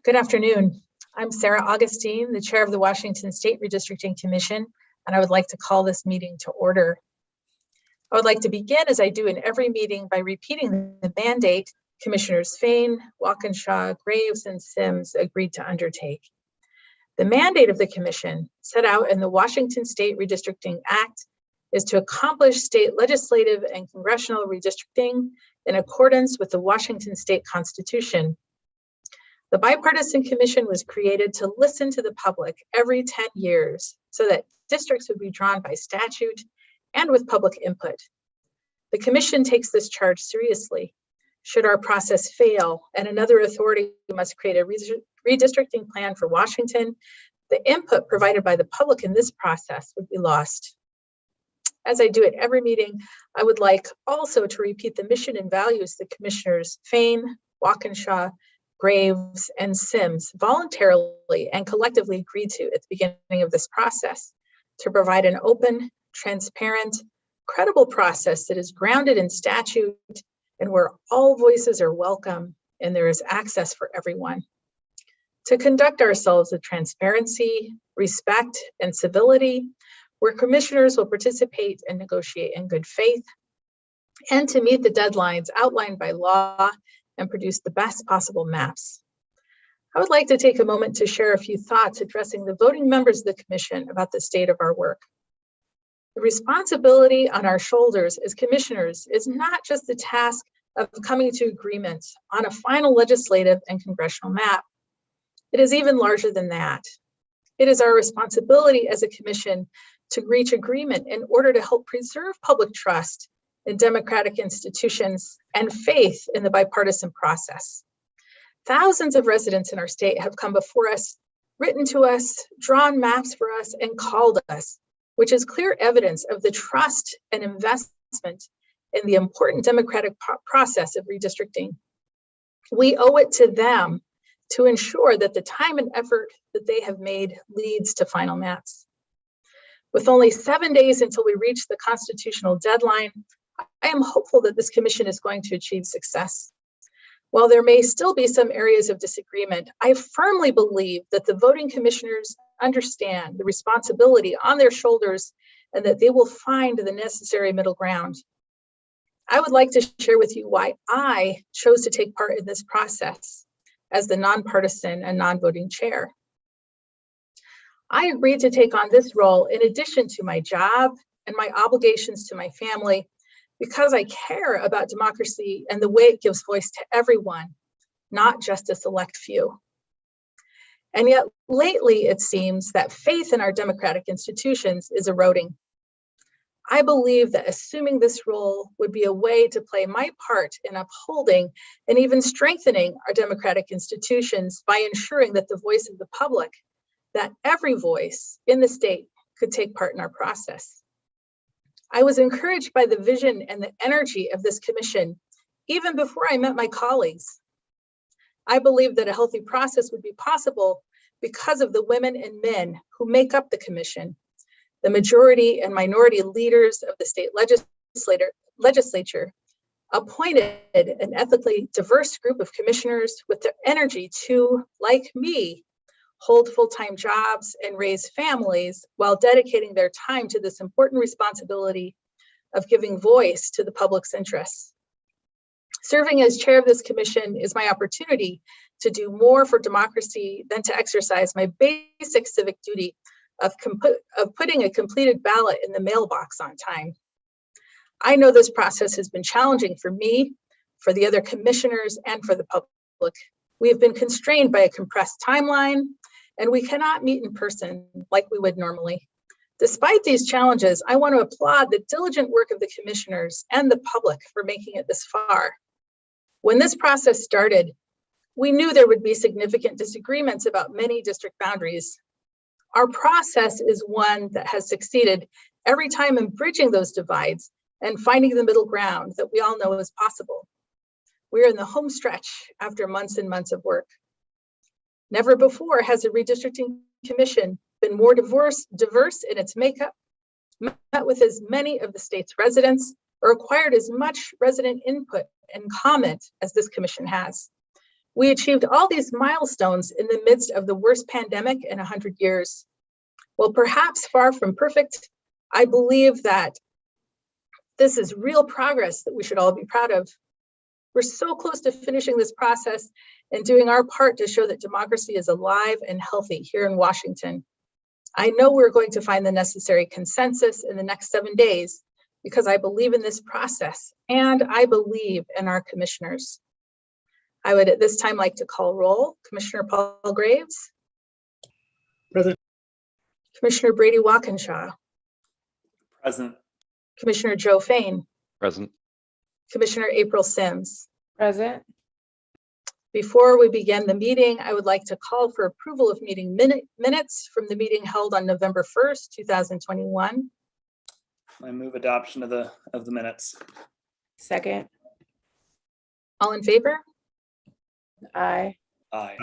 Good afternoon. I'm Sarah Augustine, the chair of the Washington State Redistricting Commission, and I would like to call this meeting to order. I would like to begin, as I do in every meeting, by repeating the mandate Commissioners Fain, Walkinshaw, Graves, and Sims agreed to undertake. The mandate of the commission, set out in the Washington State Redistricting Act, is to accomplish state legislative and congressional redistricting in accordance with the Washington State Constitution. The bipartisan commission was created to listen to the public every 10 years so that districts would be drawn by statute and with public input. The commission takes this charge seriously. Should our process fail and another authority must create a redistricting plan for Washington, the input provided by the public in this process would be lost. As I do at every meeting, I would like also to repeat the mission and values the commissioners Fain, Walkinshaw, Graves, and Sims voluntarily and collectively agreed to at the beginning of this process to provide an open, transparent, credible process that is grounded in statute and where all voices are welcome and there is access for everyone. To conduct ourselves with transparency, respect, and civility, where commissioners will participate and negotiate in good faith, and to meet the deadlines outlined by law and produce the best possible maps. I would like to take a moment to share a few thoughts addressing the voting members of the commission about the state of our work. The responsibility on our shoulders as commissioners is not just the task of coming to agreements on a final legislative and congressional map. It is even larger than that. It is our responsibility as a commission to reach agreement in order to help preserve public trust in democratic institutions and faith in the bipartisan process. Thousands of residents in our state have come before us, written to us, drawn maps for us, and called us, which is clear evidence of the trust and investment in the important democratic process of redistricting. We owe it to them to ensure that the time and effort that they have made leads to final maps. With only 7 days until we reach the constitutional deadline, I am hopeful that this commission is going to achieve success. While there may still be some areas of disagreement, I firmly believe that the voting commissioners understand the responsibility on their shoulders and that they will find the necessary middle ground. I would like to share with you why I chose to take part in this process as the nonpartisan and non-voting chair. I agreed to take on this role in addition to my job and my obligations to my family because I care about democracy and the way it gives voice to everyone, not just a select few. And yet lately it seems that faith in our democratic institutions is eroding. I believe that assuming this role would be a way to play my part in upholding and even strengthening our democratic institutions by ensuring that the voice of the public, that every voice in the state could take part in our process. I was encouraged by the vision and the energy of this commission, even before I met my colleagues. I believe that a healthy process would be possible because of the women and men who make up the commission, the majority and minority leaders of the state legislature appointed an ethically diverse group of commissioners with the energy to, like me, hold full-time jobs and raise families while dedicating their time to this important responsibility of giving voice to the public's interests. Serving as chair of this commission is my opportunity to do more for democracy than to exercise my basic civic duty of putting a completed ballot in the mailbox on time. I know this process has been challenging for me, for the other commissioners, and for the public. We have been constrained by a compressed timeline, and we cannot meet in person like we would normally. Despite these challenges, I want to applaud the diligent work of the commissioners and the public for making it this far. When this process started, we knew there would be significant disagreements about many district boundaries. Our process is one that has succeeded every time in bridging those divides and finding the middle ground that we all know is possible. We're in the home stretch after months and months of work. Never before has a redistricting commission been more diverse in its makeup, met with as many of the state's residents, or acquired as much resident input and comment as this commission has. We achieved all these milestones in the midst of the worst pandemic in 100 years. While perhaps far from perfect, I believe that this is real progress that we should all be proud of. We're so close to finishing this process and doing our part to show that democracy is alive and healthy here in Washington. I know we're going to find the necessary consensus in the next 7 days because I believe in this process and I believe in our commissioners. I would at this time like to call roll. Commissioner Paul Graves. Present. Commissioner Brady Walkinshaw. Present. Commissioner Joe Fain. Present. Commissioner April Sims. Present. Before we begin the meeting, I would like to call for approval of meeting minutes from the meeting held on November 1st, 2021. I move adoption of the minutes. Second. All in favor? Aye. Aye.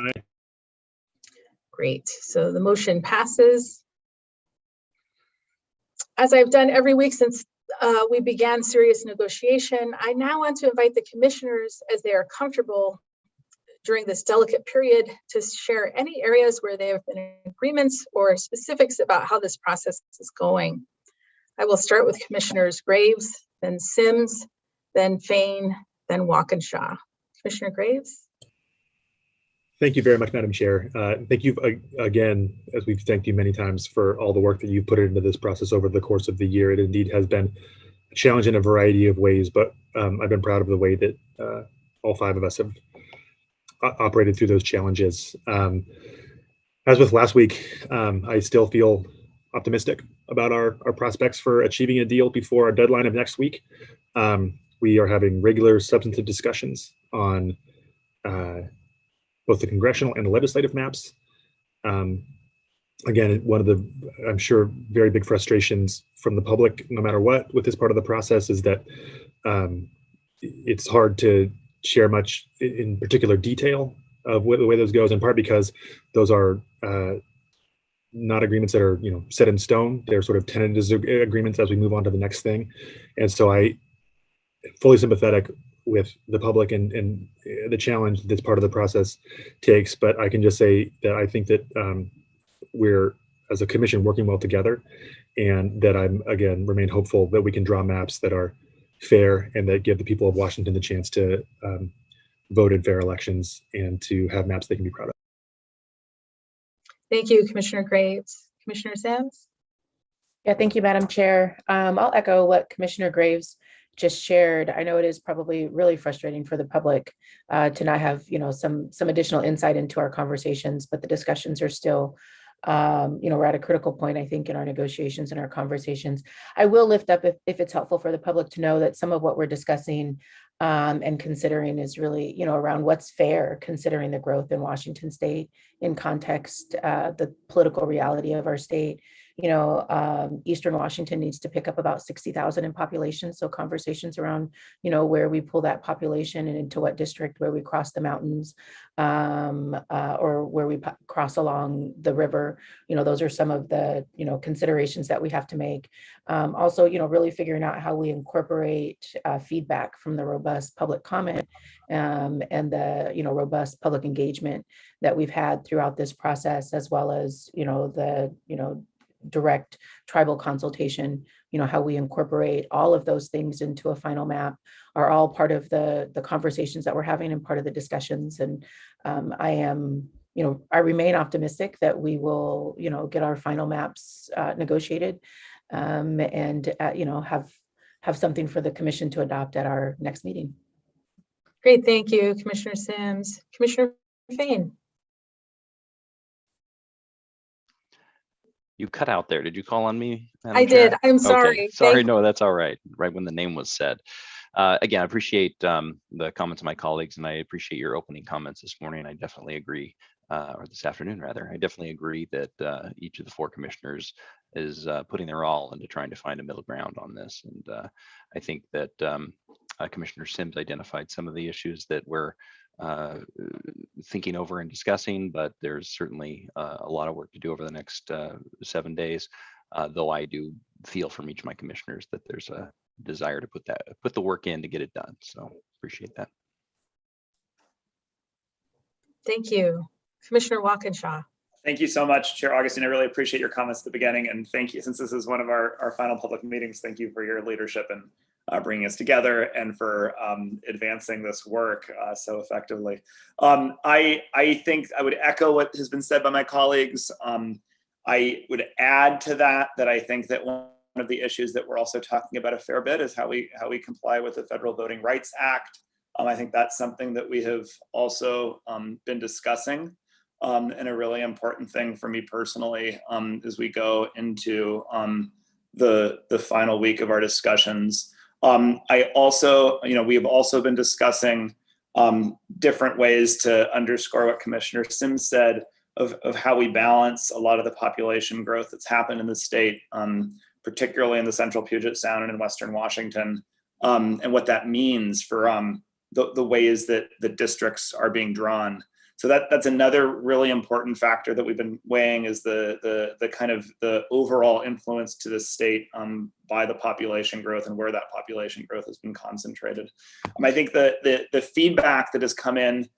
Great. So the motion passes. As I've done every week since we began serious negotiation, I now want to invite the commissioners, as they are comfortable during this delicate period, to share any areas where they have been in agreements or specifics about how this process is going. I will start with Commissioners Graves, then Sims, then Fain, then Walkinshaw. Commissioner Graves? Thank you very much, Madam Chair. Thank you again, as we've thanked you many times, for all the work that you've put into this process over the course of the year. It indeed has been a challenge in a variety of ways, but I've been proud of the way that all five of us have operated through those challenges. As with last week, I still feel optimistic about our prospects for achieving a deal before our deadline of next week. We are having regular substantive discussions on both the congressional and the legislative maps. Again, one of the, I'm sure, very big frustrations from the public, no matter what, with this part of the process is that it's hard to share much in particular detail of the way those goes, in part because those are not agreements that are set in stone. They're sort of tentative agreements as we move on to the next thing. And so I fully sympathetic with the public and the challenge this part of the process takes, but I can just say that I think that we're, as a commission, working well together, and that I'm, again, remain hopeful that we can draw maps that are fair and that give the people of Washington the chance to vote in fair elections and to have maps they can be proud of. Thank you, Commissioner Graves. Commissioner Sims? Yeah, thank you, Madam Chair. I'll echo what Commissioner Graves just shared. I know it is probably really frustrating for the public to not have some additional insight into our conversations, but the discussions are still we're at a critical point, I think, in our negotiations and our conversations. I will lift up, if it's helpful for the public to know, that some of what we're discussing and considering is really, around what's fair, considering the growth in Washington state in context, the political reality of our state. Eastern Washington needs to pick up about 60,000 in population. So conversations around, where we pull that population and into what district, where we cross the mountains, or where we cross along the river, those are some of the, considerations that we have to make. Also, really figuring out how we incorporate feedback from the robust public comment and the, robust public engagement that we've had throughout this process, as well as, the, direct tribal consultation, how we incorporate all of those things into a final map are all part of the conversations that we're having and part of the discussions. And I remain optimistic that we will, get our final maps negotiated and have something for the commission to adopt at our next meeting. Great, thank you, Commissioner Sims. Commissioner Fain? You cut out there. Did you call on me, Madam I Chair? did. I'm sorry. Okay. Sorry, no, that's all right. Right when the name was said. Again, I appreciate the comments of my colleagues, and I appreciate your opening comments this morning. I definitely agree, or this afternoon rather. I definitely agree that each of the four commissioners is putting their all into trying to find a middle ground on this. And I think that Commissioner Sims identified some of the issues that we're thinking over and discussing, but there's certainly a lot of work to do over the next 7 days. Though I do feel from each of my commissioners that there's a desire to put the work in to get it done. So appreciate that. Thank you. Commissioner Walkinshaw. Thank you so much, Chair Augustine. I really appreciate your comments at the beginning, and thank you, since this is one of our final public meetings, thank you for your leadership and bringing us together and for advancing this work so effectively. I think I would echo what has been said by my colleagues. I would add to that I think that one of the issues that we're also talking about a fair bit is how we comply with the Federal Voting Rights Act. I think that's something that we have also been discussing, and a really important thing for me personally as we go into the final week of our discussions. I also, we have also been discussing different ways to underscore what Commissioner Sims said of how we balance a lot of the population growth that's happened in the state, particularly in the central Puget Sound and in Western Washington, and what that means for the ways that the districts are being drawn. So that's another really important factor that we've been weighing, is the kind of the overall influence to the state by the population growth and where that population growth has been concentrated. I think the feedback that has come in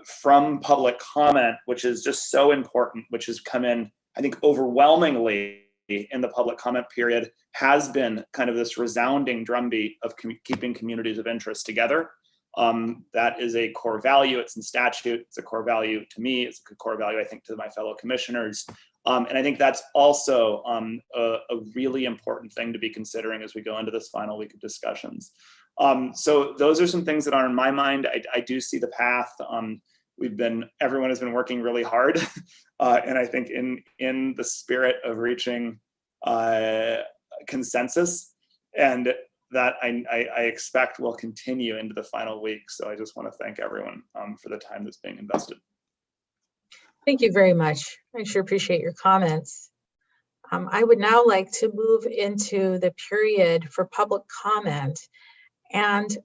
from public comment, which is just so important, which has come in, I think, overwhelmingly in the public comment period, has been kind of this resounding drumbeat of keeping communities of interest together. That is a core value. It's in statute. It's a core value to me. It's a core value, I think, to my fellow commissioners. And I think that's also a really important thing to be considering as we go into this final week of discussions. So those are some things that are in my mind. I do see the path. Everyone has been working really hard. And I think in the spirit of reaching consensus, and that I expect will continue into the final week. So I just want to thank everyone for the time that's being invested. Thank you very much. I sure appreciate your comments. I would now like to move into the period for public comment. And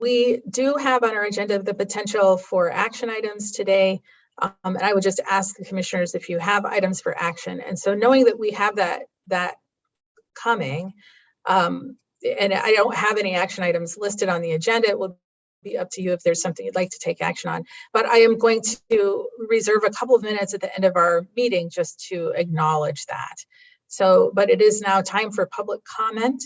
we do have on our agenda the potential for action items today. And I would just ask the commissioners if you have items for action. And so knowing that we have that coming, and I don't have any action items listed on the agenda, it will be up to you if there's something you'd like to take action on. But I am going to reserve a couple of minutes at the end of our meeting just to acknowledge that. So, but it is now time for public comment.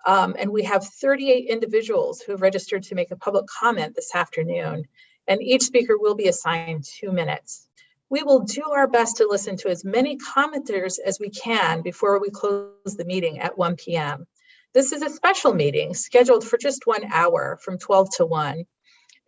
And we have 38 individuals who have registered to make a public comment this afternoon. And each speaker will be assigned 2 minutes. We will do our best to listen to as many commenters as we can before we close the meeting at 1 p.m. This is a special meeting scheduled for just 1 hour from 12 to 1.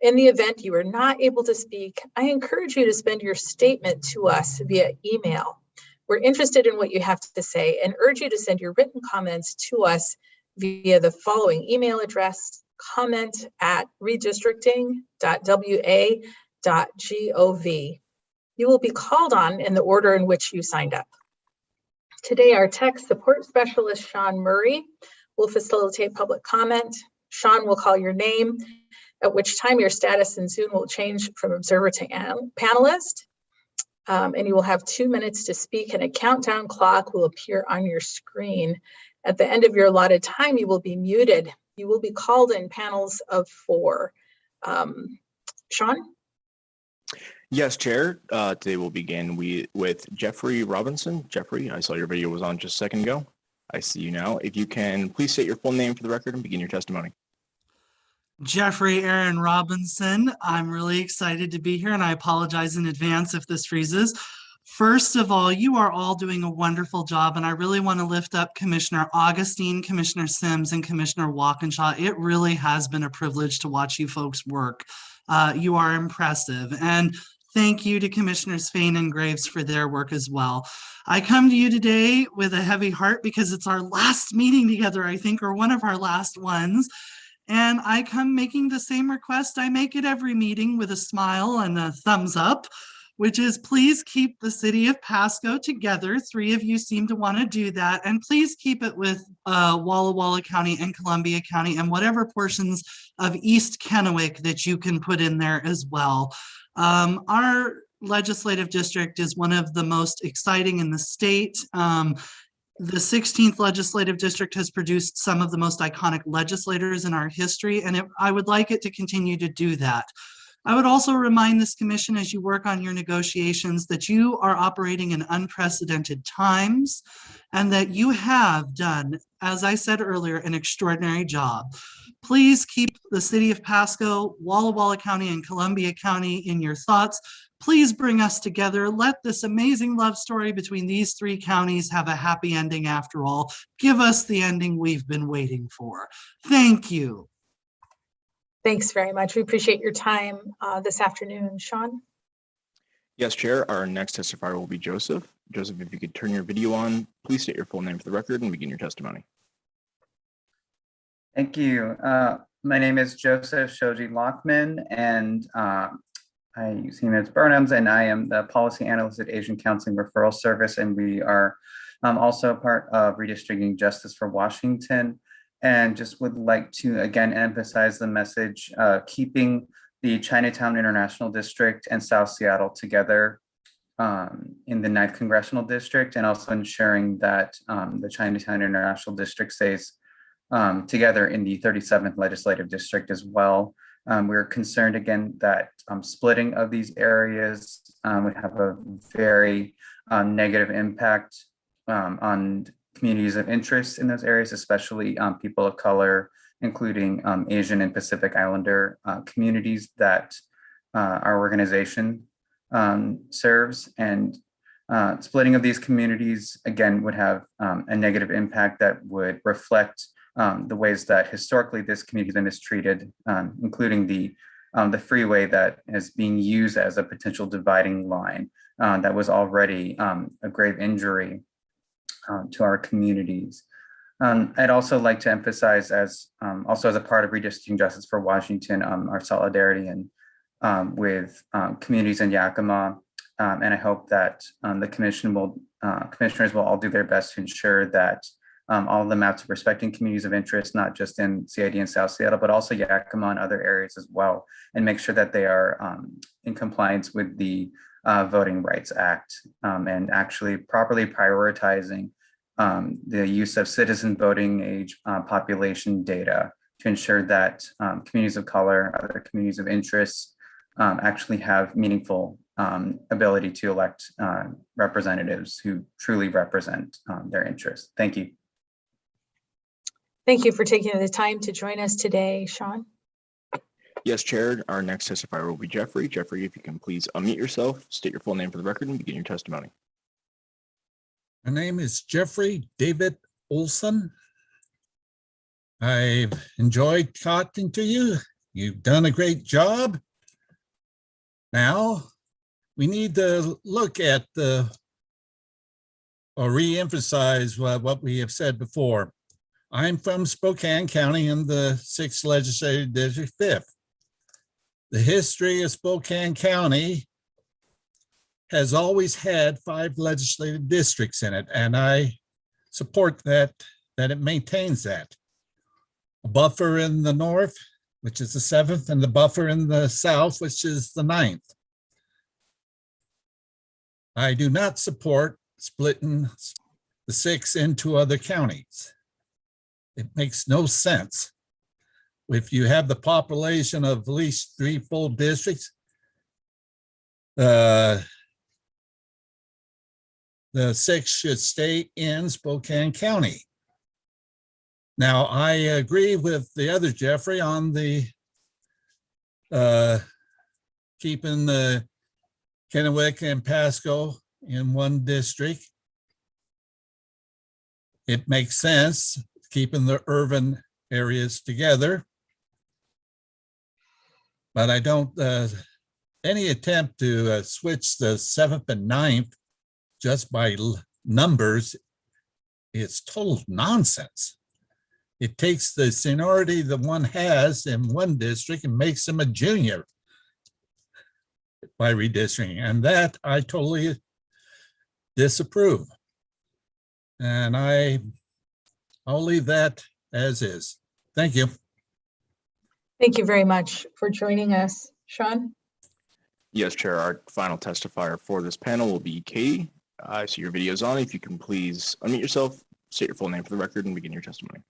In the event you are not able to speak, I encourage you to send your statement to us via email. We're interested in what you have to say and urge you to send your written comments to us via the following email address: comment@redistricting.wa.gov. You will be called on in the order in which you signed up. Today, our tech support specialist, Sean Murray, will facilitate public comment. Sean will call your name, at which time your status in Zoom will change from observer to panelist. And you will have 2 minutes to speak, and a countdown clock will appear on your screen. At the end of your allotted time, you will be muted. You will be called in panels of 4. Sean? Yes, Chair. Today we'll begin with Jeffrey Robinson. Jeffrey, I saw your video was on just a second ago. I see you now. If you can, please state your full name for the record and begin your testimony. Jeffrey Aaron Robinson. I'm really excited to be here, and I apologize in advance if this freezes. First of all, you are all doing a wonderful job, and I really want to lift up Commissioner Augustine, Commissioner Sims, and Commissioner Walkinshaw. It really has been a privilege to watch you folks work. You are impressive. And thank you to Commissioners Fain and Graves for their work as well. I come to you today with a heavy heart because it's our last meeting together, I think, or one of our last ones. And I come making the same request I make at every meeting, with a smile and a thumbs up, which is please keep the city of Pasco together. 3 of you seem to want to do that. And please keep it with Walla Walla County and Columbia County and whatever portions of East Kennewick that you can put in there as well. Our legislative district is one of the most exciting in the state. The 16th legislative district has produced some of the most iconic legislators in our history, and I would like it to continue to do that. I would also remind this commission as you work on your negotiations that you are operating in unprecedented times and that you have done, as I said earlier, an extraordinary job. Please keep the city of Pasco, Walla Walla County, and Columbia County in your thoughts. Please bring us together. Let this amazing love story between these three counties have a happy ending after all. Give us the ending we've been waiting for. Thank you. Thanks very much. We appreciate your time this afternoon. Sean? Yes, Chair. Our next testifier will be Joseph. Joseph, if you could turn your video on, please state your full name for the record and begin your testimony. Thank you. My name is Joseph Shoji Lockman, and I use him as pronouns, and I am the policy analyst at Asian Counseling Referral Service, and we are also part of Redistricting Justice for Washington. And just would like to again emphasize the message, keeping the Chinatown International District and South Seattle together in the 9th Congressional District, and also ensuring that the Chinatown International District stays together in the 37th Legislative District as well. We're concerned again that splitting of these areas would have a very negative impact on communities of interest in those areas, especially people of color, including Asian and Pacific Islander communities that our organization serves. And splitting of these communities, again, would have a negative impact that would reflect the ways that historically this community has been mistreated, including the freeway that is being used as a potential dividing line that was already a grave injury to our communities. I'd also like to emphasize, as also as a part of Redistricting Justice for Washington, our solidarity and with communities in Yakima, and I hope that the commissioners will all do their best to ensure that all of the maps are respecting communities of interest, not just in CID and South Seattle, but also Yakima and other areas as well, and make sure that they are in compliance with the Voting Rights Act and actually properly prioritizing the use of citizen voting age population data to ensure that communities of color, other communities of interest actually have meaningful ability to elect representatives who truly represent their interests. Thank you. Thank you for taking the time to join us today, Sean. Yes, Chair. Our next testifier will be Jeffrey. Jeffrey, if you can please unmute yourself, state your full name for the record, and begin your testimony. My name is Jeffrey David Olsen. I've enjoyed talking to you. You've done a great job. Now, we need to look at or re-emphasize what we have said before. I'm from Spokane County in the 6th Legislative District, 5th. The history of Spokane County has always had 5 legislative districts in it, and I support that it maintains that. A buffer in the north, which is the 7th, and the buffer in the south, which is the 9th. I do not support splitting the 6 into other counties. It makes no sense. If you have the population of at least 3 full districts, the 6 should stay in Spokane County. Now, I agree with the other Jeffrey on the keeping the Kennewick and Pasco in one district. It makes sense keeping the urban areas together. But I don't, any attempt to switch the 7th and 9th just by numbers, it's total nonsense. It takes the seniority that one has in one district and makes them a junior by redistricting, and that I totally disapprove. And I'll leave that as is. Thank you. Thank you very much for joining us. Sean? Yes, Chair. Our final testifier for this panel will be Katie. I see your video is on. If you can please unmute yourself, state your full name for the record, and begin your testimony.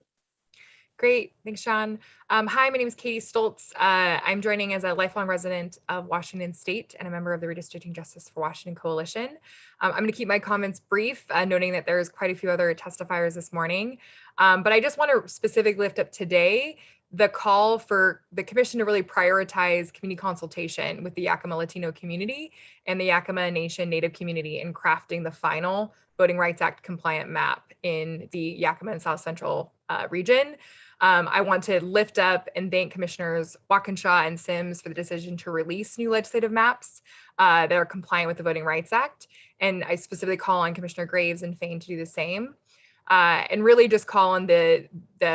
Great, thanks, Sean. Hi, my name is Katie Stoltz. I'm joining as a lifelong resident of Washington State and a member of the Redistricting Justice for Washington Coalition. I'm going to keep my comments brief, noting that there's quite a few other testifiers this morning. But I just want to specifically lift up today the call for the commission to really prioritize community consultation with the Yakima Latino community and the Yakima Nation Native community in crafting the final Voting Rights Act compliant map in the Yakima and South Central region. I want to lift up and thank Commissioners Walkinshaw and Sims for the decision to release new legislative maps that are compliant with the Voting Rights Act. And I specifically call on Commissioner Graves and Fain to do the same. And really just call on the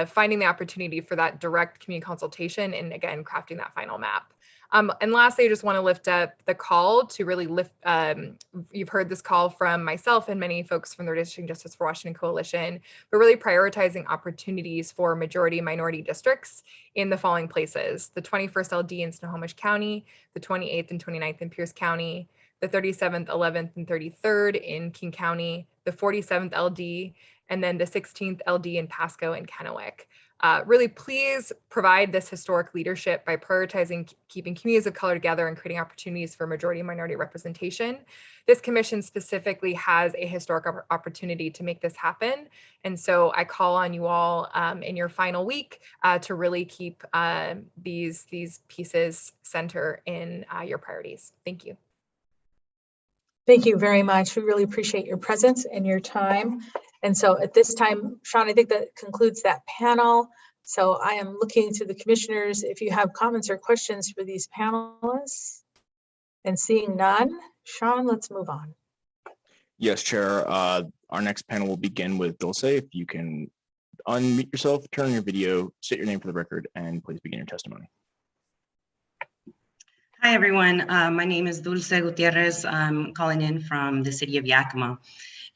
finding the opportunity for that direct community consultation and again, crafting that final map. And lastly, I just want to lift up the call to really lift, you've heard this call from myself and many folks from the Redistricting Justice for Washington Coalition, but really prioritizing opportunities for majority minority districts in the following places: the 21st LD in Snohomish County, the 28th and 29th in Pierce County, the 37th, 11th, and 33rd in King County, the 47th LD, and then the 16th LD in Pasco and Kennewick. Really, please provide this historic leadership by prioritizing keeping communities of color together and creating opportunities for majority and minority representation. This commission specifically has a historic opportunity to make this happen. And so I call on you all in your final week to really keep these pieces center in your priorities. Thank you. Thank you very much. We really appreciate your presence and your time. And so at this time, Sean, I think that concludes that panel. So I am looking to the commissioners if you have comments or questions for these panelists. And seeing none, Sean, let's move on. Yes, Chair. Our next panel will begin with Dulce. If you can unmute yourself, turn on your video, state your name for the record, and please begin your testimony. Hi, everyone. My name is Lulu Segutires. I'm calling in from the city of Yakima.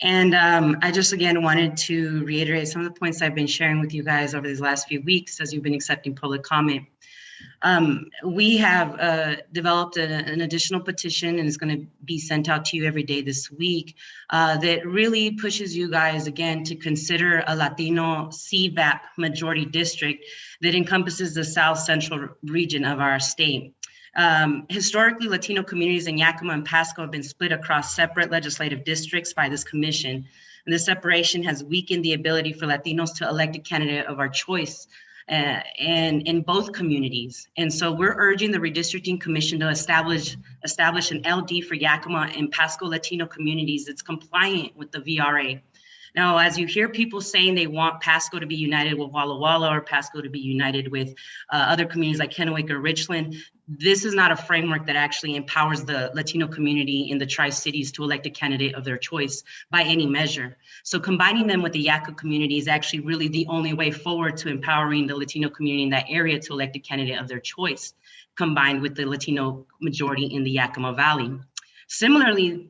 And I just, again, wanted to reiterate some of the points I've been sharing with you guys over these last few weeks as you've been accepting public comment. We have developed an additional petition, and it's going to be sent out to you every day this week, that really pushes you guys, again, to consider a Latino CVAP majority district that encompasses the South Central region of our state. Historically, Latino communities in Yakima and Pasco have been split across separate legislative districts by this commission. And this separation has weakened the ability for Latinos to elect a candidate of our choice and in both communities. And so we're urging the Redistricting Commission to establish an LD for Yakima and Pasco Latino communities that's compliant with the VRA. Now, as you hear people saying they want Pasco to be united with Walla Walla or Pasco to be united with other communities like Kennewick or Richland, this is not a framework that actually empowers the Latino community in the Tri-Cities to elect a candidate of their choice by any measure. So combining them with the Yakima community is actually really the only way forward to empowering the Latino community in that area to elect a candidate of their choice, combined with the Latino majority in the Yakima Valley. Similarly,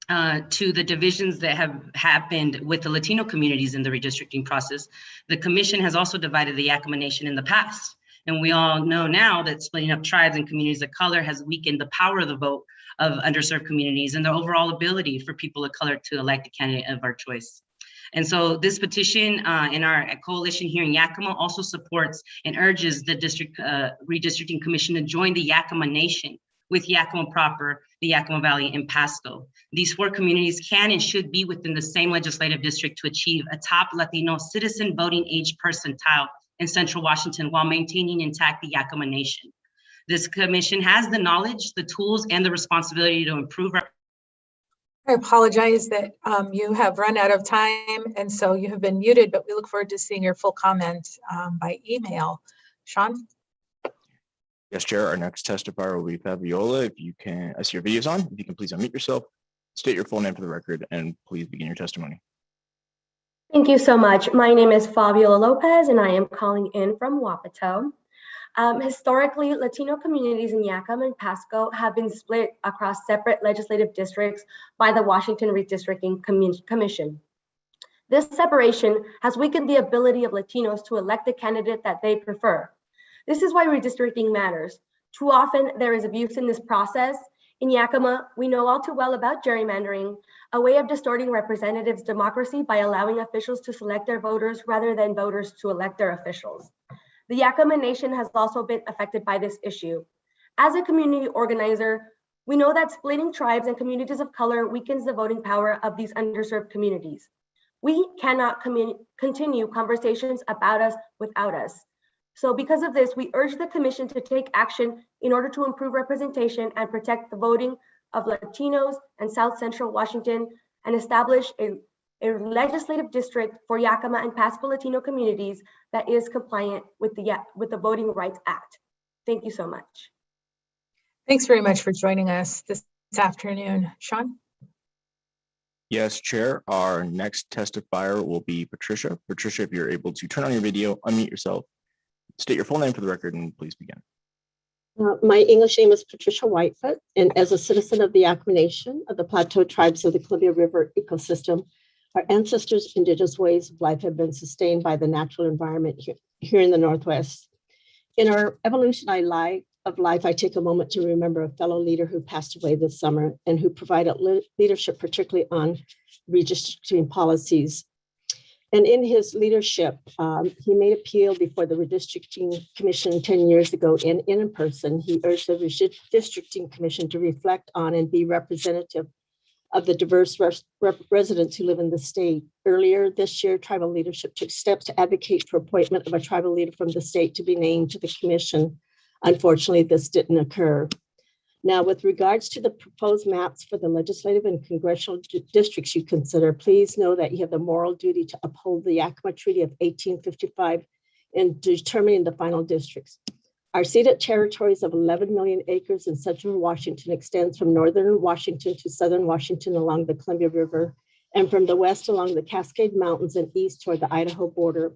to the divisions that have happened with the Latino communities in the redistricting process, the commission has also divided the Yakima Nation in the past. And we all know now that splitting up tribes and communities of color has weakened the power of the vote of underserved communities and the overall ability for people of color to elect a candidate of our choice. And so this petition in our coalition here in Yakima also supports and urges the Redistricting Commission to join the Yakima Nation with Yakima proper, the Yakima Valley, and Pasco. These four communities can and should be within the same legislative district to achieve a top Latino citizen voting age percentile in Central Washington while maintaining intact the Yakima Nation. This commission has the knowledge, the tools, and the responsibility to improve our— I apologize that you have run out of time, and so you have been muted, but we look forward to seeing your full comment by email. Sean? Yes, Chair. Our next testifier will be Fabiola. If you can, I see your video's on. If you can please unmute yourself, state your full name for the record, and please begin your testimony. Thank you so much. My name is Fabiola Lopez, and I am calling in from Wapato. Historically, Latino communities in Yakima and Pasco have been split across separate legislative districts by the Washington Redistricting Commission. This separation has weakened the ability of Latinos to elect the candidate that they prefer. This is why redistricting matters. Too often, there is abuse in this process, In Yakima, we know all too well about gerrymandering, a way of distorting representatives' democracy by allowing officials to select their voters rather than voters to elect their officials. The Yakima Nation has also been affected by this issue. As a community organizer, we know that splitting tribes and communities of color weakens the voting power of these underserved communities. We cannot continue conversations about us without us. So because of this, we urge the commission to take action in order to improve representation and protect the voting of Latinos and South Central Washington and establish a legislative district for Yakima and Pasco Latino communities that is compliant with the Voting Rights Act. Thank you so much. Thanks very much for joining us this afternoon. Sean? Yes, Chair. Our next testifier will be Patricia. Patricia, if you're able to turn on your video, unmute yourself, state your full name for the record, and please begin. My English name is Patricia Whitefoot, and as a citizen of the Yakama Nation of the Plateau Tribes of the Columbia River ecosystem, our ancestors' indigenous ways of life have been sustained by the natural environment here in the Northwest. In our evolution of life, I take a moment to remember a fellow leader who passed away this summer and who provided leadership, particularly on redistricting policies. And in his leadership, he made appeal before the Redistricting Commission 10 years ago in person. He urged the Redistricting Commission to reflect on and be representative of the diverse residents who live in the state. Earlier this year, tribal leadership took steps to advocate for appointment of a tribal leader from the state to be named to the commission. Unfortunately, this didn't occur. Now, with regards to the proposed maps for the legislative and congressional districts you consider, please know that you have the moral duty to uphold the Yakima Treaty of 1855 in determining the final districts. Our ceded territories of 11 million acres in central Washington extends from northern Washington to southern Washington along the Columbia River, and from the west along the Cascade Mountains and east toward the Idaho border.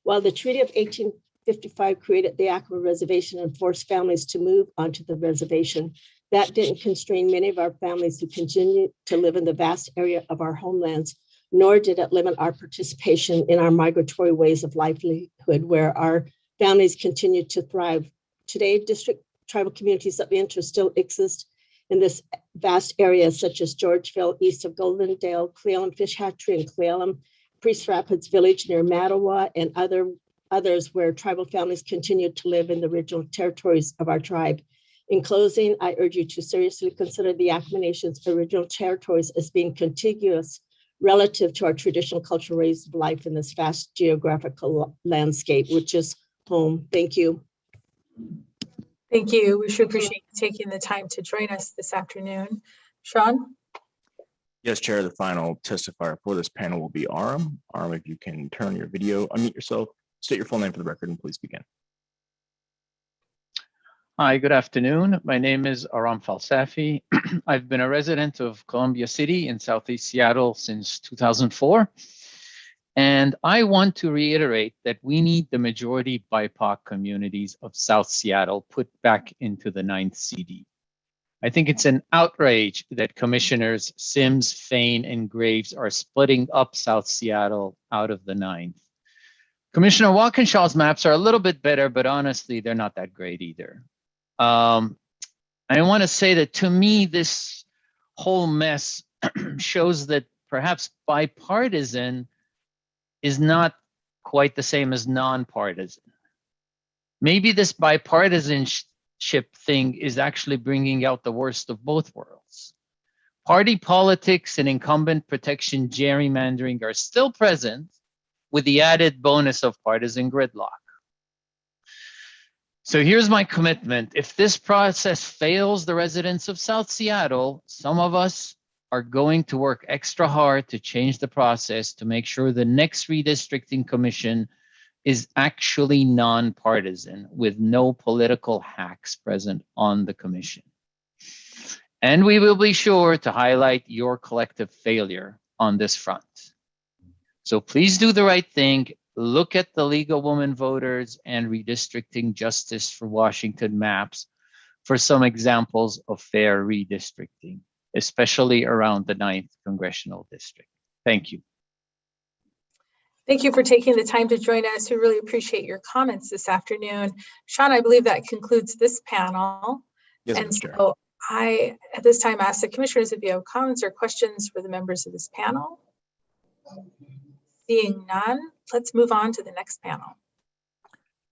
While the Treaty of 1855 created the Yakima Reservation and forced families to move onto the reservation, that didn't constrain many of our families who continue to live in the vast area of our homelands, nor did it limit our participation in our migratory ways of livelihood where our families continue to thrive. Today, district tribal communities of interest still exist in this vast area, such as Georgeville, east of Goldendale, Cle Elum Fish Hatchery, and Cle Elum, Priest Rapids Village near Mattawa, and others where tribal families continue to live in the original territories of our tribe. In closing, I urge you to seriously consider the Yakama Nation's original territories as being contiguous relative to our traditional cultural ways of life in this vast geographical landscape, which is home. Thank you. Thank you. We should appreciate you taking the time to join us this afternoon. Sean? Yes, Chair. The final testifier for this panel will be Aram. Aram, if you can turn your video, unmute yourself, state your full name for the record, and please begin. Hi, good afternoon. My name is Amar Falsafi. I've been a resident of Columbia City in Southeast Seattle since 2004. And I want to reiterate that we need the majority BIPOC communities of South Seattle put back into the 9th CD. I think it's an outrage that Commissioners Sims, Fain, and Graves are splitting up South Seattle out of the 9th. Commissioner Walkinshaw's maps are a little bit better, but honestly, they're not that great either. I want to say that to me, this whole mess shows that perhaps bipartisan is not quite the same as nonpartisan. Maybe this bipartisanship thing is actually bringing out the worst of both worlds. Party politics and incumbent protection gerrymandering are still present with the added bonus of partisan gridlock. So here's my commitment. If this process fails the residents of South Seattle, some of us are going to work extra hard to change the process to make sure the next redistricting commission is actually nonpartisan with no political hacks present on the commission. And we will be sure to highlight your collective failure on this front. So please do the right thing. Look at the League of Women Voters and Redistricting Justice for Washington maps for some examples of fair redistricting, especially around the 9th Congressional District. Thank you. Thank you for taking the time to join us. We really appreciate your comments this afternoon. Sean, I believe that concludes this panel. Yes, and Mr. Chair. so I, at this time, ask the commissioners if you have comments or questions for the members of this panel. Seeing none, let's move on to the next panel.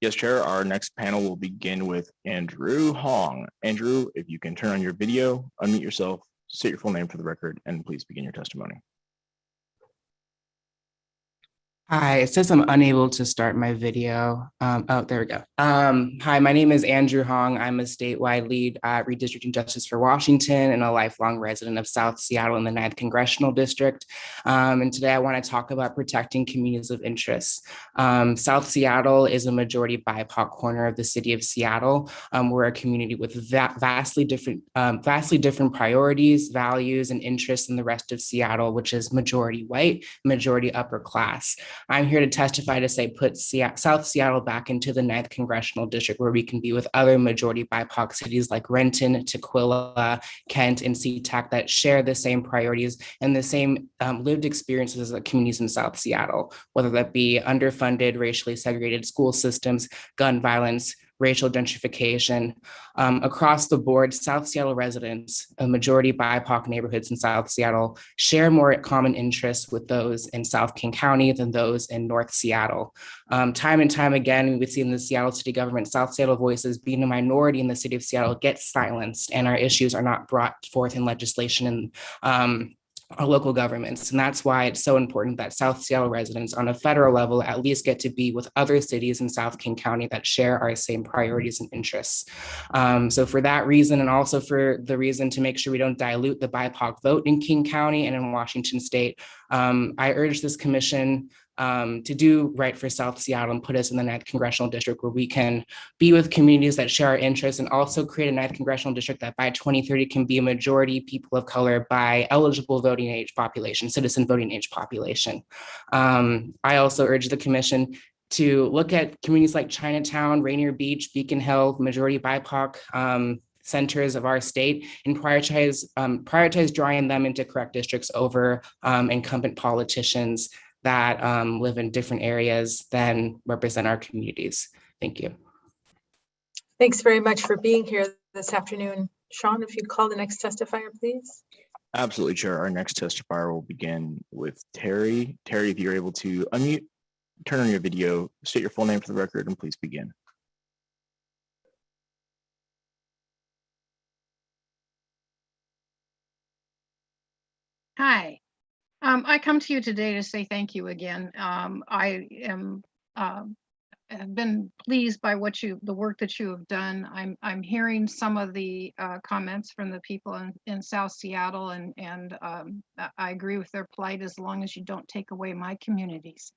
Yes, Chair. Our next panel will begin with Andrew Hong. Andrew, if you can turn on your video, unmute yourself, state your full name for the record, and please begin your testimony. Hi, it says I'm unable to start my video. Oh, there we go. Hi, my name is Andrew Hong. I'm a statewide lead at Redistricting Justice for Washington and a lifelong resident of South Seattle in the 9th Congressional District. And today I want to talk about protecting communities of interest. South Seattle is a majority BIPOC corner of the city of Seattle. We're a community with vastly different priorities, values, and interests than the rest of Seattle, which is majority white, majority upper class. I'm here to testify to say put South Seattle back into the 9th Congressional District, where we can be with other majority BIPOC cities like Renton, Tukwila, Kent, and SeaTac that share the same priorities and the same lived experiences as communities in South Seattle, whether that be underfunded, racially segregated school systems, gun violence, racial gentrification. Across the board, South Seattle residents, a majority BIPOC neighborhoods in South Seattle, share more common interests with those in South King County than those in North Seattle. Time and time again, we've seen the Seattle city government, South Seattle voices being a minority in the city of Seattle get silenced, and our issues are not brought forth in legislation and our local governments. And that's why it's so important that South Seattle residents on a federal level at least get to be with other cities in South King County that share our same priorities and interests. So for that reason, and also for the reason to make sure we don't dilute the BIPOC vote in King County and in Washington State, I urge this commission to do right for South Seattle and put us in the 9th Congressional District, where we can be with communities that share our interests, and also create a 9th Congressional District that by 2030 can be a majority people of color by eligible voting age population, citizen voting age population. I also urge the commission to look at communities like Chinatown, Rainier Beach, Beacon Hill, majority BIPOC centers of our state, and prioritize drawing them into correct districts over incumbent politicians that live in different areas than represent our communities. Thank you. Thanks very much for being here this afternoon. Sean, if you'd call the next testifier, please. Absolutely, Chair. Our next testifier will begin with Terry. Terry, if you're able to unmute, turn on your video, state your full name for the record, and please begin. Hi. I come to you today to say thank you again. I have been pleased by the work that you have done. I'm hearing some of the comments from the people in South Seattle, and I agree with their plight, as long as you don't take away my communities.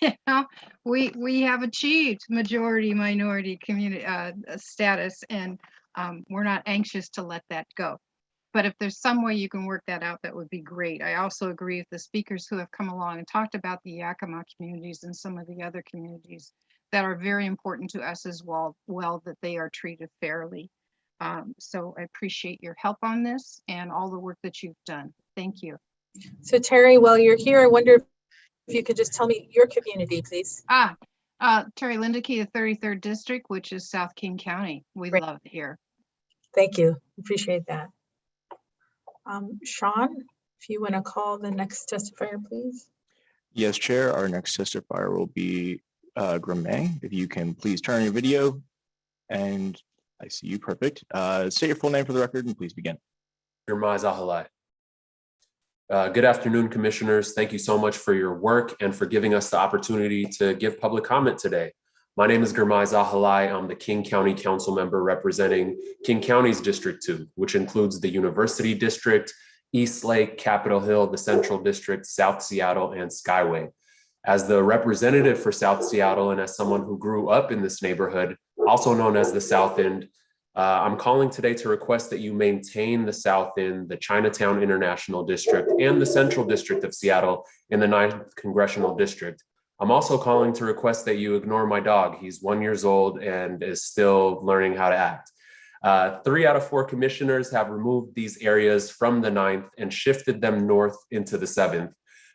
You know, we have achieved majority minority community status, and we're not anxious to let that go. But if there's some way you can work that out, that would be great. I also agree with the speakers who have come along and talked about the Yakima communities and some of the other communities that are very important to us as well, that they are treated fairly. So I appreciate your help on this and all the work that you've done. Thank you. So Terry, while you're here, I wonder if you could just tell me your community, please. Terry Lindeke, the 33rd District, which is South King County. We love it here. Thank you. Appreciate that. Sean, if you want to call the next testifier, please. Yes, Chair. Our next testifier will be Grimae. If you can please turn on your video, and I see you. Perfect. Say your full name for the record and please begin. Grimae Zahalai. Good afternoon, commissioners. Thank you so much for your work and for giving us the opportunity to give public comment today. My name is Grimae Zahalai. I'm the King County Council member representing King County's District 2, which includes the University District, East Lake, Capitol Hill, the Central District, South Seattle, and Skyway. As the representative for South Seattle and as someone who grew up in this neighborhood, also known as the South End, I'm calling today to request that you maintain the South End, the Chinatown International District, and the Central District of Seattle in the 9th Congressional District. I'm also calling to request that you ignore my dog. He's 1 year old and is still learning how to act. 3 out of 4 commissioners have removed these areas from the 9th and shifted them north into the 7th.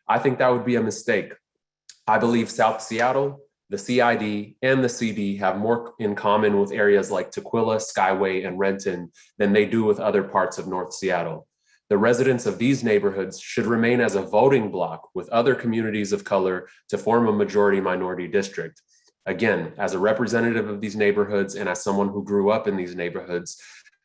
I think that would be a mistake. I believe South Seattle The CID and the CD have more in common with areas like Tukwila, Skyway, and Renton than they do with other parts of North Seattle. The residents of these neighborhoods should remain as a voting bloc with other communities of color to form a majority-minority district. Again, as a representative of these neighborhoods and as someone who grew up in these neighborhoods,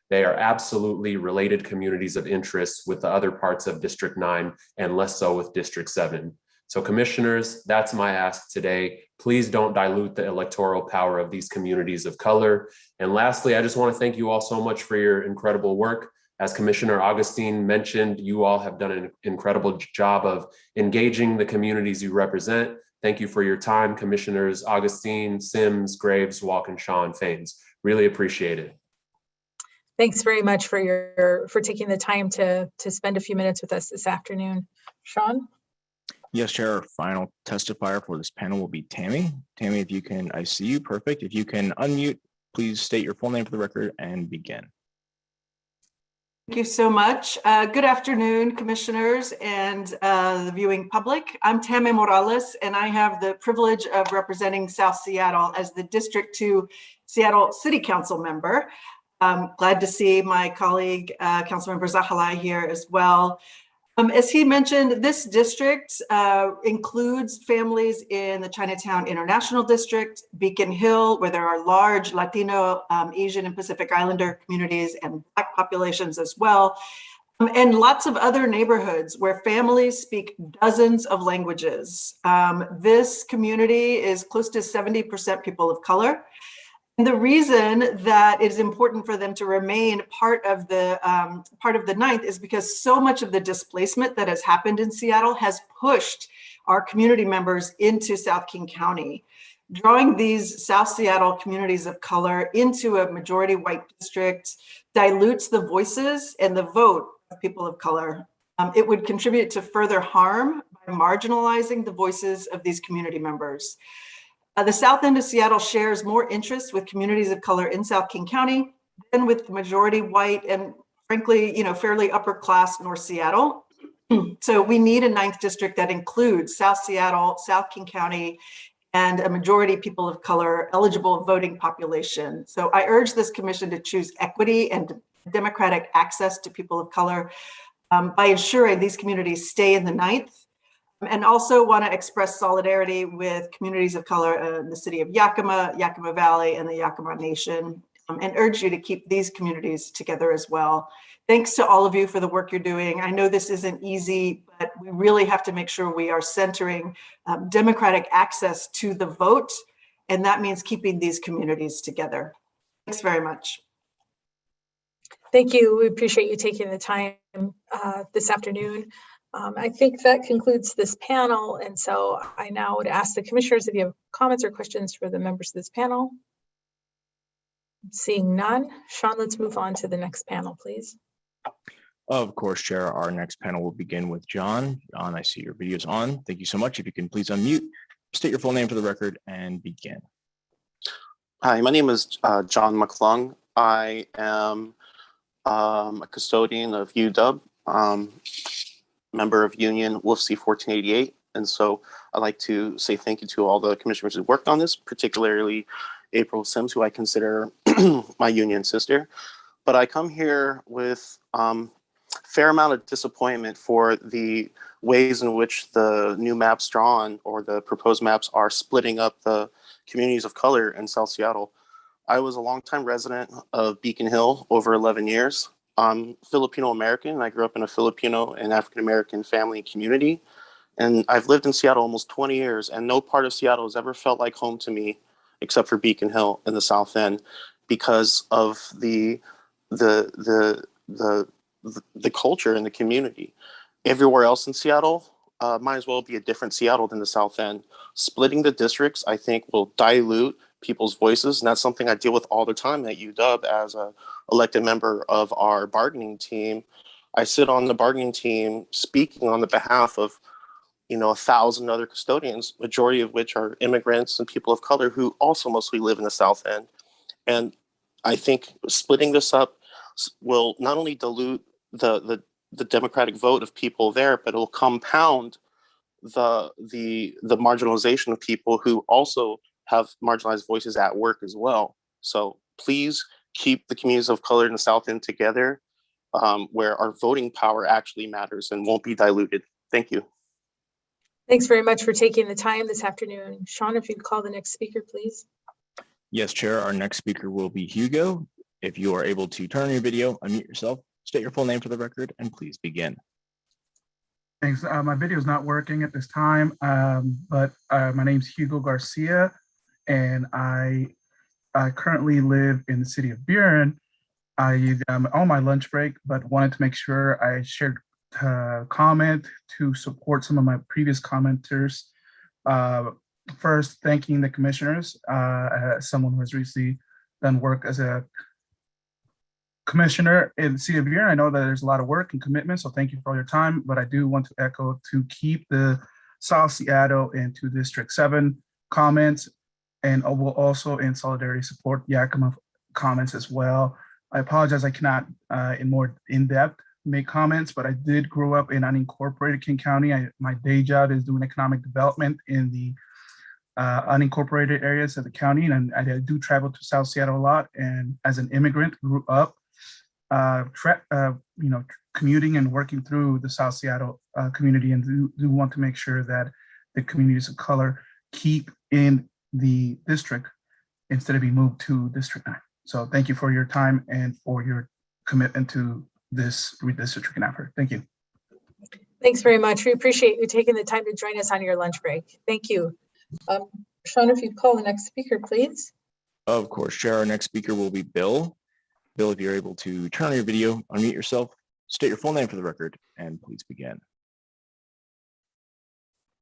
they are absolutely related communities of interest with the other parts of District 9 and less so with District 7. So commissioners, that's my ask today. Please don't dilute the electoral power of these communities of color. And lastly, I just want to thank you all so much for your incredible work. As Commissioner Augustine mentioned, you all have done an incredible job of engaging the communities you represent. Thank you for your time, Commissioners Augustine, Sims, Graves, Walk, and Sean Faines. Really appreciate it. Thanks very much for taking the time to spend a few minutes with us this afternoon. Sean? Yes, Chair. Our final testifier for this panel will be Tammy. Tammy, if you can, I see you, perfect. If you can unmute, please state your full name for the record and begin. Thank you so much. Good afternoon, commissioners and the viewing public. I'm Tammy Morales, and I have the privilege of representing South Seattle as the District 2 Seattle City Council member. I'm glad to see my colleague, Councilmember Zahalai here as well. As he mentioned, this district includes families in the Chinatown International District, Beacon Hill, where there are large Latino, Asian, and Pacific Islander communities and Black populations as well, and lots of other neighborhoods where families speak dozens of languages. This community is close to 70% people of color. And the reason that it is important for them to remain part of the ninth is because so much of the displacement that has happened in Seattle has pushed our community members into South King County. Drawing these South Seattle communities of color into a majority white district dilutes the voices and the vote of people of color. It would contribute to further harm by marginalizing the voices of these community members. The South End of Seattle shares more interests with communities of color in South King County than with the majority white and frankly, fairly upper class North Seattle. So we need a ninth district that includes South Seattle, South King County, and a majority people of color eligible voting population. So I urge this commission to choose equity and democratic access to people of color by ensuring these communities stay in the ninth. And also want to express solidarity with communities of color in the city of Yakima, Yakima Valley, and the Yakima Nation, and urge you to keep these communities together as well. Thanks to all of you for the work you're doing. I know this isn't easy, but we really have to make sure we are centering democratic access to the vote, and that means keeping these communities together. Thanks very much. Thank you. We appreciate you taking the time this afternoon. I think that concludes this panel. And so I now would ask the commissioners if you have comments or questions for the members of this panel. Seeing none. Sean, let's move on to the next panel, please. Of course, Chair. Our next panel will begin with John. John, I see your video is on. Thank you so much. If you can please unmute, state your full name for the record and begin. Hi, my name is John Mcclung. I am a custodian of UW. Member of Union Wolf C 1488. And so I'd like to say thank you to all the commissioners who worked on this, particularly April Sims, who I consider my union sister. But I come here with a fair amount of disappointment for the ways in which the new maps drawn or the proposed maps are splitting up the communities of color in South Seattle. I was a longtime resident of Beacon Hill over 11 years. I'm Filipino American, and I grew up in a Filipino and African American family and community. And I've lived in Seattle almost 20 years, and no part of Seattle has ever felt like home to me, except for Beacon Hill in the South End, because of the culture and the community. Everywhere else in Seattle might as well be a different Seattle than the South End. Splitting the districts, I think, will dilute people's voices, and that's something I deal with all the time at UW as a elected member of our bargaining team. I sit on the bargaining team speaking on the behalf of 1,000 other custodians, majority of which are immigrants and people of color who also mostly live in the South End. And I think splitting this up will not only dilute the democratic vote of people there, but it will compound the marginalization of people who also have marginalized voices at work as well. So please keep the communities of color in the South End together, where our voting power actually matters and won't be diluted. Thank you. Thanks very much for taking the time this afternoon. Sean, if you'd call the next speaker, please. Yes, Chair. Our next speaker will be Hugo. If you are able to turn on your video, unmute yourself, state your full name for the record, and please begin. Thanks. My video is not working at this time, but my name is Hugo Garcia, and I currently live in the city of OBrien. I'm on my lunch break, but wanted to make sure I shared comment to support some of my previous commenters. First, thanking the commissioners, as someone who has recently done work as a commissioner in the city of OBrien. I know that there's a lot of work and commitment, so thank you for all your time, but I do want to echo to keep the South Seattle into District 7 comments, and will also in solidarity support Yakima comments as well. I apologize, I cannot in more in-depth make comments, but I did grow up in unincorporated King County. My day job is doing economic development in the unincorporated areas of the county, and I do travel to South Seattle a lot. And as an immigrant, grew up, commuting and working through the South Seattle community, and do want to make sure that the communities of color keep in the district instead of being moved to District 9. So thank you for your time and for your commitment to this redistricting effort. Thank you. Thanks very much. We appreciate you taking the time to join us on your lunch break. Thank you. Sean, if you'd call the next speaker, please. Of course, Chair. Our next speaker will be Bill. Bill, if you're able to turn on your video, unmute yourself, state your full name for the record, and please begin.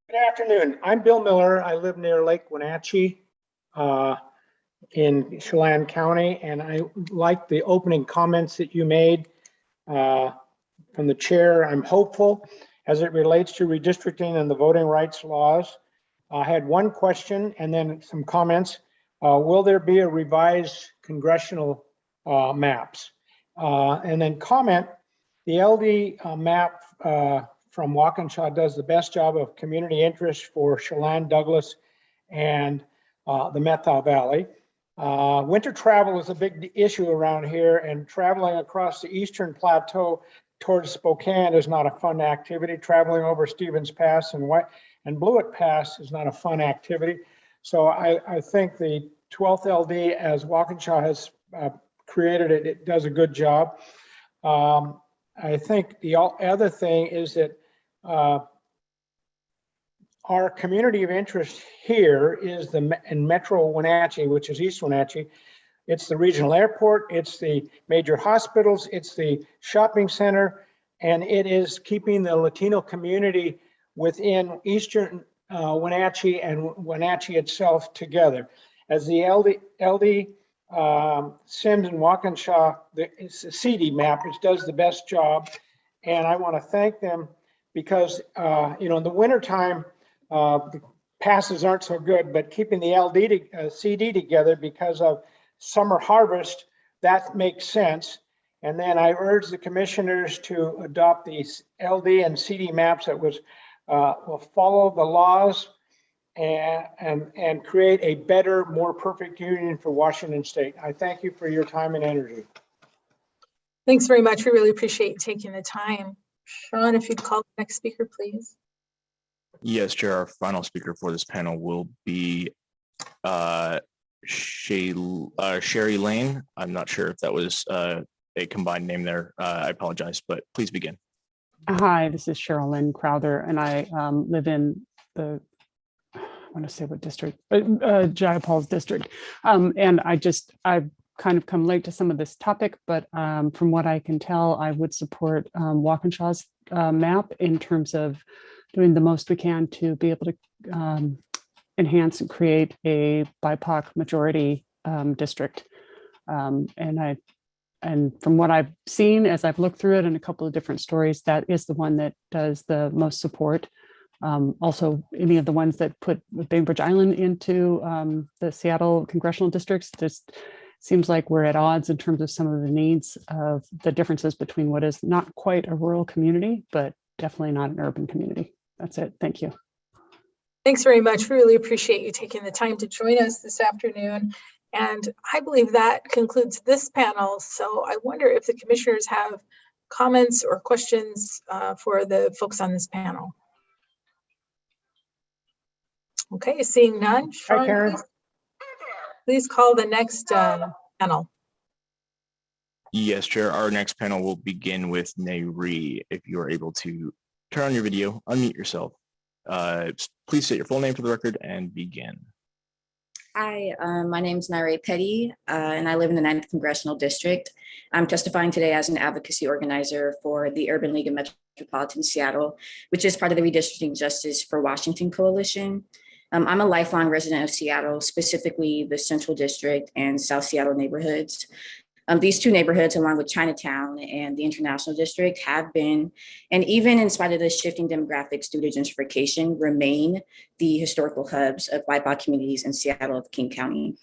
Good afternoon. I'm Bill Miller. I live near Lake Wenatchee in Chelan County, and I like the opening comments that you made from the chair. I'm hopeful as it relates to redistricting and the voting rights laws. I had one question and then some comments. Will there be a revised congressional maps? And then comment, the LD map from Waukesha does the best job of community interest for Chelan, Douglas, and the Methow Valley. Winter travel is a big issue around here, and traveling across the Eastern Plateau towards Spokane is not a fun activity. Traveling over Stevens Pass and Blewett Pass is not a fun activity. So I think the 12th LD, as Waukesha has created it, it does a good job. I think the other thing is that our community of interest here is in Metro Wenatchee, which is East Wenatchee. It's the regional airport, it's the major hospitals, it's the shopping center, and it is keeping the Latino community within Eastern Wenatchee and Wenatchee itself together. As the LD Sims and Waukesha, it's a CD map, which does the best job. And I want to thank them because, in the wintertime, the passes aren't so good, but keeping the LD CD together because of summer harvest, that makes sense. And then I urge the commissioners to adopt these LD and CD maps that will follow the laws and create a better, more perfect union for Washington State. I thank you for your time and energy. Thanks very much. We really appreciate you taking the time. Sean, if you'd call the next speaker, please. Yes, Chair. Our final speaker for this panel will be Sherry Lane. I'm not sure if that was a combined name there. I apologize, but please begin. Hi, this is Cheryl Lynn Crowther, and I live in the, I want to say what district, Jayapal's district. And I've kind of come late to some of this topic, but from what I can tell, I would support Waukesha's map in terms of doing the most we can to be able to enhance and create a BIPOC majority district. And from what I've seen, as I've looked through it in a couple of different stories, that is the one that does the most support. Also, any of the ones that put Bainbridge Island into the Seattle congressional districts, just seems like we're at odds in terms of some of the needs of the differences between what is not quite a rural community, but definitely not an urban community. That's it. Thank you. Thanks very much. We really appreciate you taking the time to join us this afternoon. And I believe that concludes this panel. So I wonder if the commissioners have comments or questions for the folks on this panel. Okay, seeing none. Hi, Sean, Karen. please call the next panel. Yes, Chair. Our next panel will begin with Nayri. If you are able to turn on your video, unmute yourself. Please state your full name for the record and begin. Hi, my name is Nayri Petty, and I live in the 9th Congressional District. I'm testifying today as an advocacy organizer for the Urban League of Metropolitan Seattle, which is part of the Redistricting Justice for Washington Coalition. I'm a lifelong resident of Seattle, specifically the Central District and South Seattle neighborhoods. These two neighborhoods, along with Chinatown and the International District, have been, and even in spite of the shifting demographics due to gentrification, remain the historical hubs of BIPOC communities in Seattle of King County.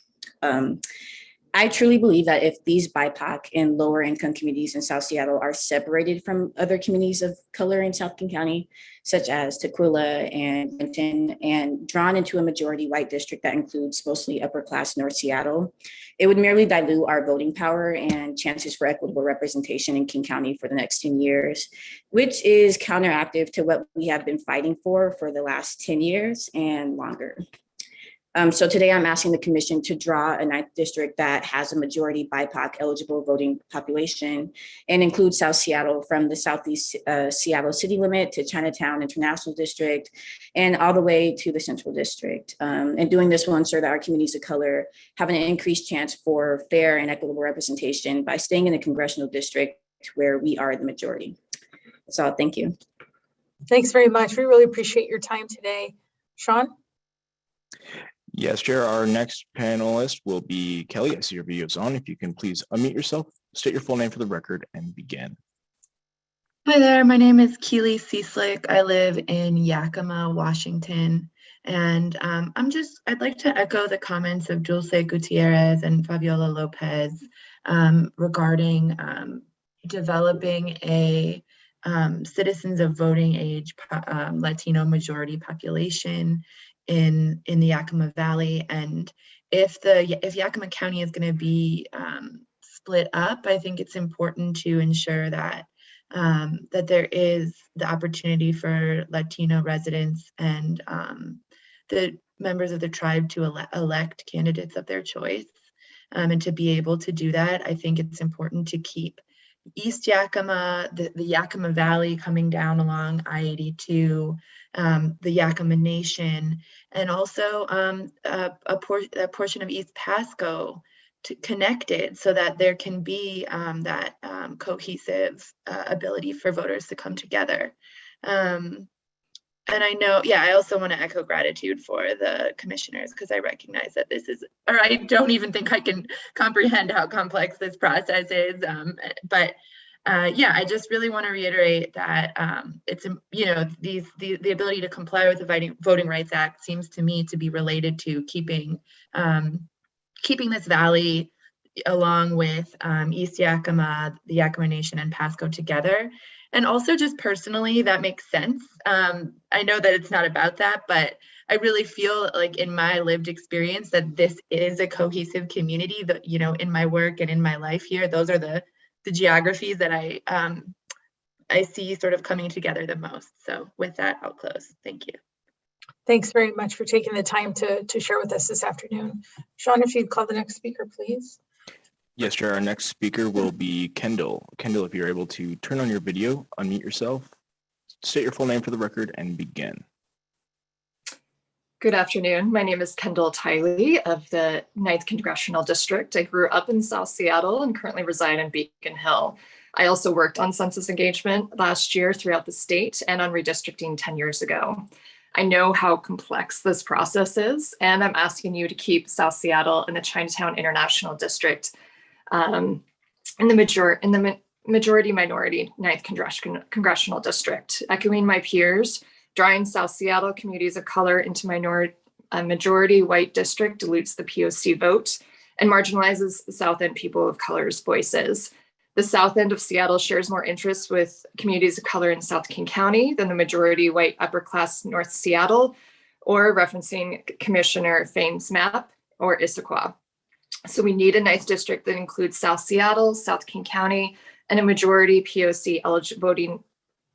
I truly believe that if these BIPOC and lower income communities in South Seattle are separated from other communities of color in South King County, such as Tukwila and Benton, and drawn into a majority white district that includes mostly upper class North Seattle, it would merely dilute our voting power and chances for equitable representation in King County for the next 10 years, which is counteractive to what we have been fighting for the last 10 years and longer. So today I'm asking the commission to draw a 9th district that has a majority BIPOC eligible voting population and includes South Seattle from the Southeast Seattle city limit to Chinatown International District and all the way to the Central District. And doing this will ensure that our communities of color have an increased chance for fair and equitable representation by staying in a congressional district where we are the majority. That's all. Thank you. Thanks very much. We really appreciate your time today. Sean? Yes, Chair. Our next panelist will be Kelly. I see your video is on. If you can please unmute yourself, state your full name for the record, and begin. Hi there, my name is Keely Cieslik. I live in Yakima, Washington. And I'd like to echo the comments of Lulu Gutierrez and Fabiola Lopez regarding developing a citizens of voting age Latino majority population in the Yakima Valley. And if Yakima County is going to be split up, I think it's important to ensure that that there is the opportunity for Latino residents and the members of the tribe to elect candidates of their choice. And to be able to do that, I think it's important to keep East Yakima, the Yakima Valley coming down along I-82, the Yakima Nation, and also a portion of East Pasco connected so that there can be that cohesive ability for voters to come together. And I know, I also want to echo gratitude for the commissioners because I recognize that this is, or I don't even think I can comprehend how complex this process is. I just really want to reiterate that it's, the ability to comply with the Voting Rights Act seems to me to be related to keeping this valley along with East Yakima, the Yakima Nation, and Pasco together. And also just personally, that makes sense. I know that it's not about that, but I really feel like in my lived experience that this is a cohesive community that, in my work and in my life here, those are the geographies that I see sort of coming together the most. So with that, I'll close. Thank you. Thanks very much for taking the time to share with us this afternoon. Sean, if you'd call the next speaker, please. Yes, Chair. Our next speaker will be Kendall. Kendall, if you're able to turn on your video, unmute yourself, state your full name for the record, and begin. Good afternoon. My name is Kendall Tyley of the 9th Congressional District. I grew up in South Seattle and currently reside in Beacon Hill. I also worked on census engagement last year throughout the state and on redistricting 10 years ago. I know how complex this process is, and I'm asking you to keep South Seattle and the Chinatown International District in the majority-minority 9th Congressional District. Echoing my peers, drawing South Seattle communities of color into majority white district dilutes the POC vote and marginalizes the South End people of color's voices. The South End of Seattle shares more interests with communities of color in South King County than the majority white upper class North Seattle or referencing Commissioner Fame's map or Issaquah. So we need a ninth district that includes South Seattle, South King County, and a majority POC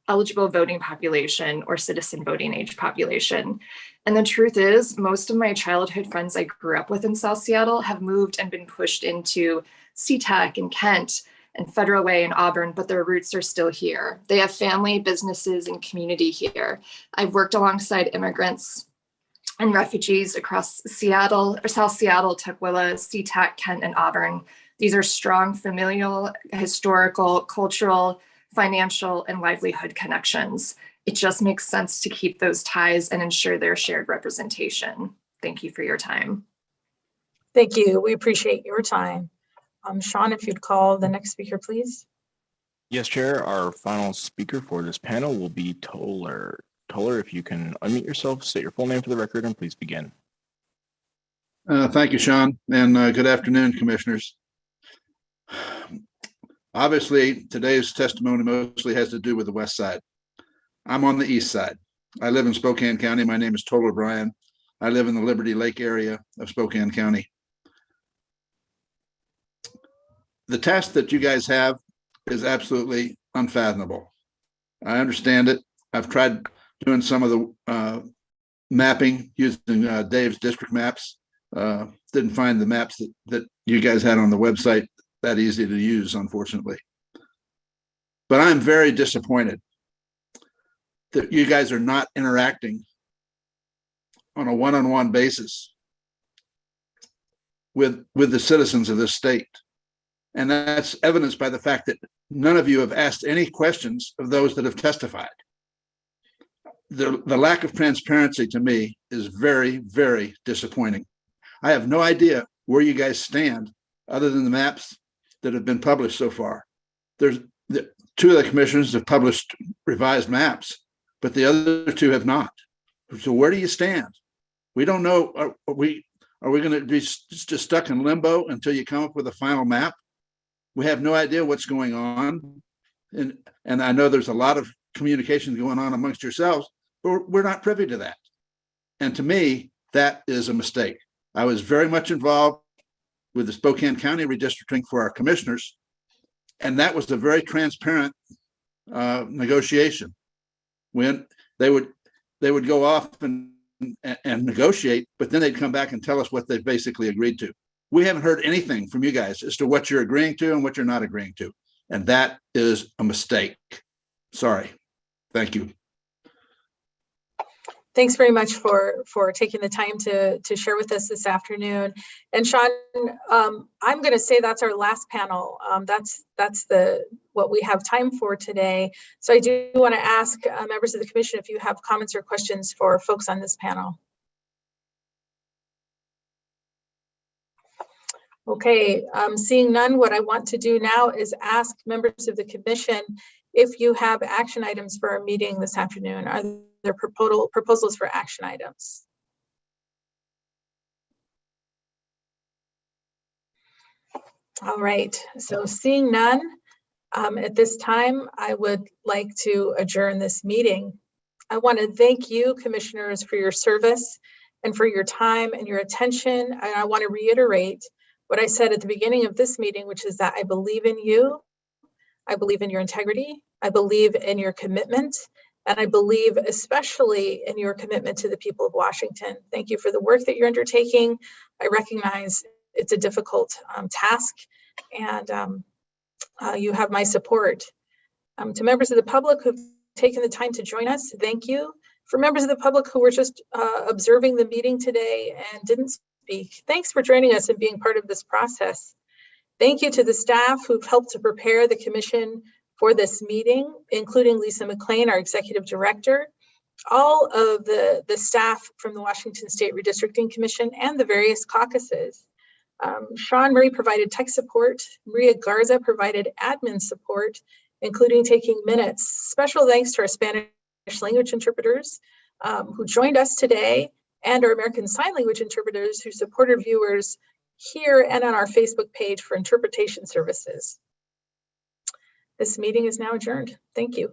eligible voting population or citizen voting age population. And the truth is, most of my childhood friends I grew up with in South Seattle have moved and been pushed into SeaTac and Kent and Federal Way and Auburn, but their roots are still here. They have family, businesses, and community here. I've worked alongside immigrants and refugees across Seattle, or South Seattle, Tukwila, SeaTac, Kent, and Auburn. These are strong familial, historical, cultural, financial, and livelihood connections. It just makes sense to keep those ties and ensure their shared representation. Thank you for your time. Thank you. We appreciate your time. Sean, if you'd call the next speaker, please. Yes, Chair. Our final speaker for this panel will be Toller. Toller, if you can unmute yourself, state your full name for the record, and please begin. Thank you, Sean, and good afternoon, commissioners. Obviously, today's testimony mostly has to do with the west side. I'm on the east side. I live in Spokane County. My name is OBrien. I live in the Liberty Lake area of Spokane County. The task that you guys have is absolutely unfathomable. I understand it. I've tried doing some of the mapping using Dave's district maps. Didn't find the maps that you guys had on the website that easy to use, unfortunately. But I'm very disappointed that you guys are not interacting on a one-on-one basis with the citizens of this state. And that's evidenced by the fact that none of you have asked any questions of those that have testified. The lack of transparency to me is very, very disappointing. I have no idea where you guys stand other than the maps that have been published so far. Two of the commissioners have published revised maps, but the other two have not. So where do you stand? We don't know. Are we going to be just stuck in limbo until you come up with a final map? We have no idea what's going on. And I know there's a lot of communication going on amongst yourselves, but we're not privy to that. And to me, that is a mistake. I was very much involved with the Spokane County redistricting for our commissioners, and that was a very transparent negotiation. When they would go off and negotiate, but then they'd come back and tell us what they basically agreed to. We haven't heard anything from you guys as to what you're agreeing to and what you're not agreeing to, and that is a mistake. Sorry. Thank you. Thanks very much for taking the time to share with us this afternoon. And Sean, I'm going to say that's our last panel. That's what we have time for today. So I do want to ask members of the commission if you have comments or questions for folks on this panel. Okay, seeing none, what I want to do now is ask members of the commission if you have action items for our meeting this afternoon. Are there proposals for action items? All right, so seeing none, at this time, I would like to adjourn this meeting. I want to thank you, commissioners, for your service and for your time and your attention. And I want to reiterate what I said at the beginning of this meeting, which is that I believe in you. I believe in your integrity. I believe in your commitment. And I believe especially in your commitment to the people of Washington. Thank you for the work that you're undertaking. I recognize it's a difficult task, and you have my support. To members of the public who've taken the time to join us, thank you. For members of the public who were just observing the meeting today and didn't speak, thanks for joining us and being part of this process. Thank you to the staff who've helped to prepare the commission for this meeting, including Lisa Mcclung, our executive director, all of the staff from the Washington State Redistricting Commission and the various caucuses. Sean Murray provided tech support. Maria Garza provided admin support, including taking minutes. Special thanks to our Spanish language interpreters who joined us today, and our American Sign Language interpreters who supported viewers here and on our Facebook page for interpretation services. This meeting is now adjourned. Thank you.